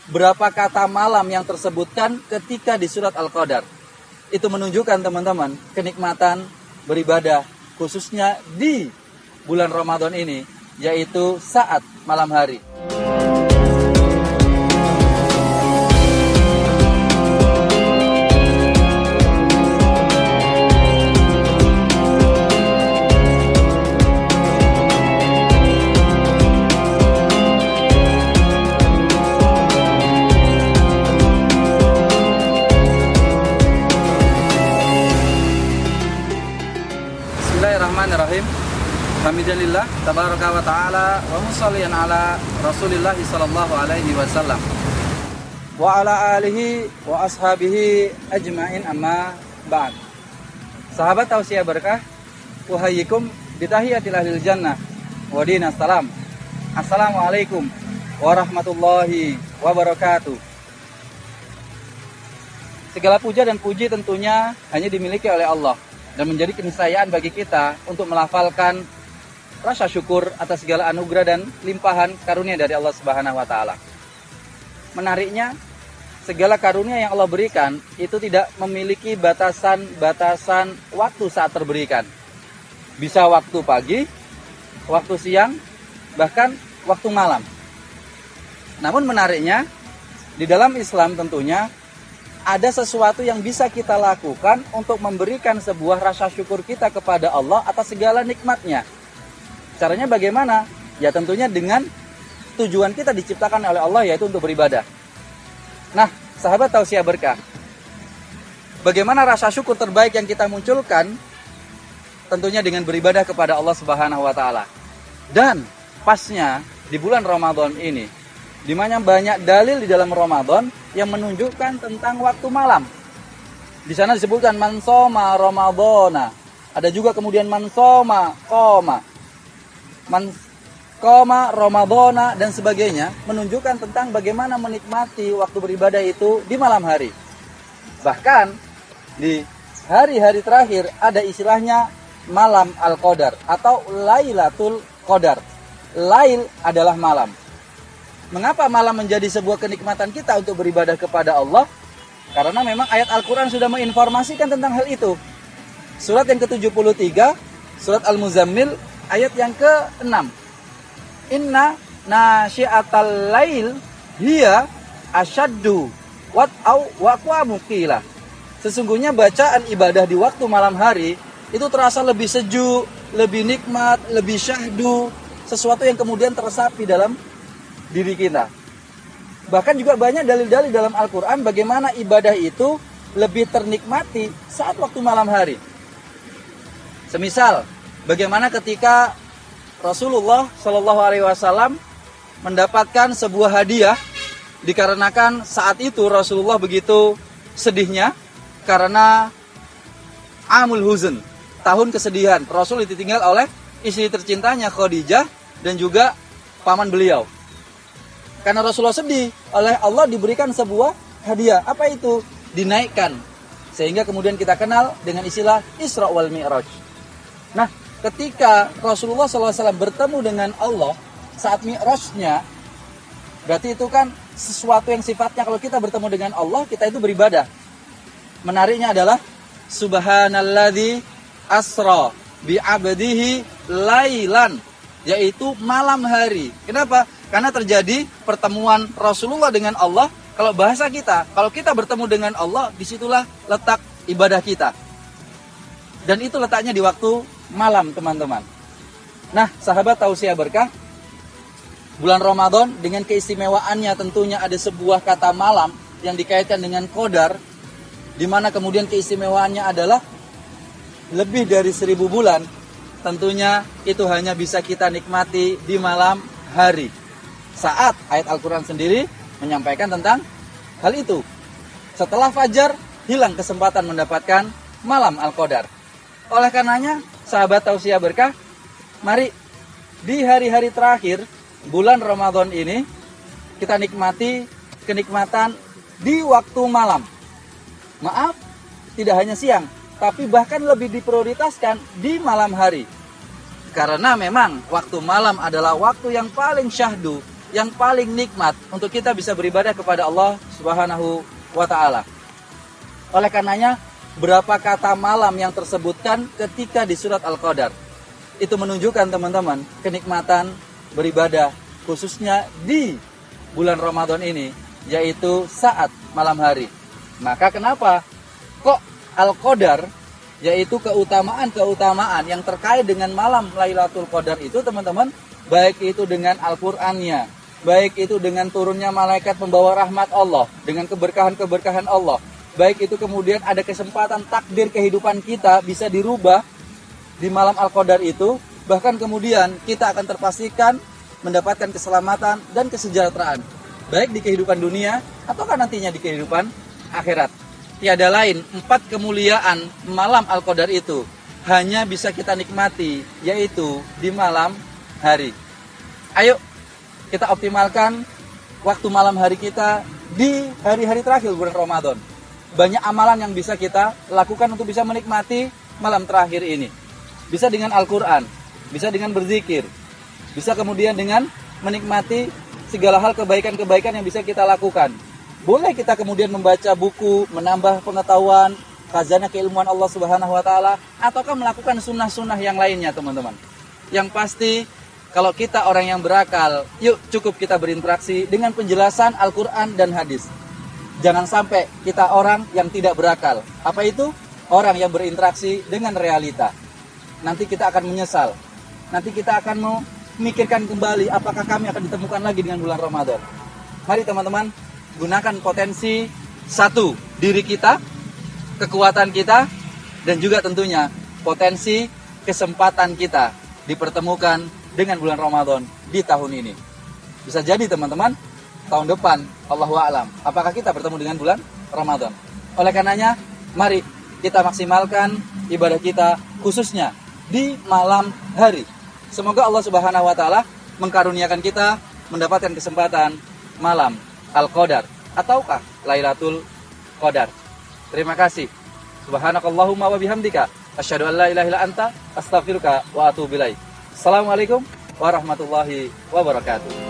berapa kata malam yang tersebutkan ketika di surat Al-Qadar. Itu menunjukkan teman-teman kenikmatan beribadah khususnya di bulan Ramadan ini, yaitu saat malam hari. Bismillahirrahmanirrahim. Hamdalillah tabaraka wa ta'ala wa musalliyan ala Rasulillah sallallahu alaihi wasallam wa ala alihi wa ashabihi ajmain, amma ba'd. Sahabat Tausiah Berkah, uhayyikum bitahiyatil ahlil jannah wa dinas salam. Assalamualaikum warahmatullahi wabarakatuh. Segala puja dan puji tentunya hanya dimiliki oleh Allah, dan menjadi keniscayaan bagi kita untuk melafalkan rasa syukur atas segala anugerah dan limpahan karunia dari Allah Subhanahu wa taala. Menariknya, segala karunia yang Allah berikan itu tidak memiliki batasan waktu saat terberikan. Bisa waktu pagi, waktu siang, bahkan waktu malam. Namun menariknya, di dalam Islam tentunya ada sesuatu yang bisa kita lakukan untuk memberikan sebuah rasa syukur kita kepada Allah atas segala nikmatnya. Caranya bagaimana? Ya tentunya dengan tujuan kita diciptakan oleh Allah, yaitu untuk beribadah. Nah, sahabat Tausiah Berkah, bagaimana rasa syukur terbaik yang kita munculkan? Tentunya dengan beribadah kepada Allah Subhanahu wa taala. Dan pasnya di bulan Ramadan ini, di mana banyak dalil di dalam Ramadan yang menunjukkan tentang waktu malam. Di sana disebutkan man shoma ramadhana. Ada juga kemudian man shoma qoma. Man qoma ramadhana dan sebagainya, menunjukkan tentang bagaimana menikmati waktu beribadah itu di malam hari. Bahkan di hari-hari terakhir ada istilahnya malam Al-Qadar atau Lailatul Qadar. Lail adalah malam. Mengapa malam menjadi sebuah kenikmatan kita untuk beribadah kepada Allah? Karena memang ayat Al-Quran sudah menginformasikan tentang hal itu. Surat yang ke-73, surat Al-Muzammil, ayat yang ke-6. Inna nasyi'atal lail hiya asyaddu wat'au waqwamu qila. Sesungguhnya bacaan ibadah di waktu malam hari itu terasa lebih sejuk, lebih nikmat, lebih syahdu, sesuatu yang kemudian teresapi dalam diri kita. Bahkan juga banyak dalil-dalil dalam Al-Quran bagaimana ibadah itu lebih ternikmati saat waktu malam hari. Semisal, bagaimana ketika Rasulullah Shallallahu Alaihi Wasallam mendapatkan sebuah hadiah, dikarenakan saat itu Rasulullah begitu sedihnya karena Amul Huzn, tahun kesedihan. Rasul ditinggal oleh istri tercintanya Khadijah dan juga paman beliau. Karena Rasulullah sedih, oleh Allah diberikan sebuah hadiah. Apa itu? Dinaikkan. Sehingga kemudian kita kenal dengan istilah Isra wal Mi'raj. Nah, ketika Rasulullah SAW bertemu dengan Allah saat Mi'rajnya, berarti itu kan sesuatu yang sifatnya kalau kita bertemu dengan Allah, kita itu beribadah. Menariknya adalah Subhanalladzi asra bi'abdihi lailan, yaitu malam hari. Kenapa? Karena terjadi pertemuan Rasulullah dengan Allah. Kalau bahasa kita, kalau kita bertemu dengan Allah, disitulah letak ibadah kita. Dan itu letaknya di waktu malam, teman-teman. Nah, sahabat Tausiah Berkah, bulan Ramadan dengan keistimewaannya tentunya ada sebuah kata malam yang dikaitkan dengan Qadar, di mana kemudian keistimewaannya adalah lebih dari 1000 bulan. Tentunya itu hanya bisa kita nikmati di malam hari. Saat ayat Al-Quran sendiri menyampaikan tentang hal itu. Setelah fajar, hilang kesempatan mendapatkan malam Al-Qadar. Oleh karenanya, sahabat Tausiah Berkah, mari di hari-hari terakhir bulan Ramadan ini kita nikmati kenikmatan di waktu malam. Maaf, tidak hanya siang, tapi bahkan lebih diprioritaskan di malam hari. Karena memang waktu malam adalah waktu yang paling syahdu, yang paling nikmat untuk kita bisa beribadah kepada Allah Subhanahu wa taala. Oleh karenanya, berapa kata malam yang tersebutkan ketika di surat Al-Qadar. Itu menunjukkan teman-teman kenikmatan beribadah khususnya di bulan Ramadan ini, yaitu saat malam hari. Maka kenapa kok Al-Qadar, yaitu keutamaan-keutamaan yang terkait dengan malam Lailatul Qadar itu teman-teman, baik itu dengan Al-Qur'annya, baik itu dengan turunnya malaikat pembawa rahmat Allah, dengan keberkahan-keberkahan Allah, baik itu kemudian ada kesempatan takdir kehidupan kita bisa dirubah di malam Al-Qadar itu, bahkan kemudian kita akan terpastikan mendapatkan keselamatan dan kesejahteraan, baik di kehidupan dunia ataukah nantinya di kehidupan akhirat. Tiada lain, 4 kemuliaan malam Al-Qadar itu hanya bisa kita nikmati, yaitu di malam hari. Ayo kita optimalkan waktu malam hari kita di hari-hari terakhir bulan Ramadan. Banyak amalan yang bisa kita lakukan untuk bisa menikmati malam terakhir ini. Bisa dengan Al-Quran, bisa dengan berzikir, bisa kemudian dengan menikmati segala hal kebaikan-kebaikan yang bisa kita lakukan. Boleh kita kemudian membaca buku, menambah pengetahuan, khazanah keilmuan Allah Subhanahu wa taala, ataukah melakukan sunnah-sunnah yang lainnya, teman-teman. Yang pasti, kalau kita orang yang berakal, yuk cukup kita berinteraksi dengan penjelasan Al-Quran dan hadis. Jangan sampai kita orang yang tidak berakal. Apa itu? Orang yang berinteraksi dengan realita. Nanti kita akan menyesal. Nanti kita akan memikirkan kembali apakah kami akan ditemukan lagi dengan bulan Ramadan. Mari teman-teman, gunakan potensi satu, diri kita, kekuatan kita, dan juga tentunya potensi kesempatan kita dipertemukan dengan bulan Ramadan di tahun ini. Bisa jadi teman-teman, tahun depan, Allahu a'lam, apakah kita bertemu dengan bulan Ramadan. Oleh karenanya, mari kita maksimalkan ibadah kita khususnya di malam hari. Semoga Allah Subhanahu wa taala mengkaruniakan kita mendapatkan kesempatan malam Al-Qadar ataukah Lailatul Qadar. Terima kasih. Subhanakallahumma wa bihamdika asyhadu an la ilaha illa anta astaghfiruka wa atubu ilaik. Assalamualaikum warahmatullahi wabarakatuh.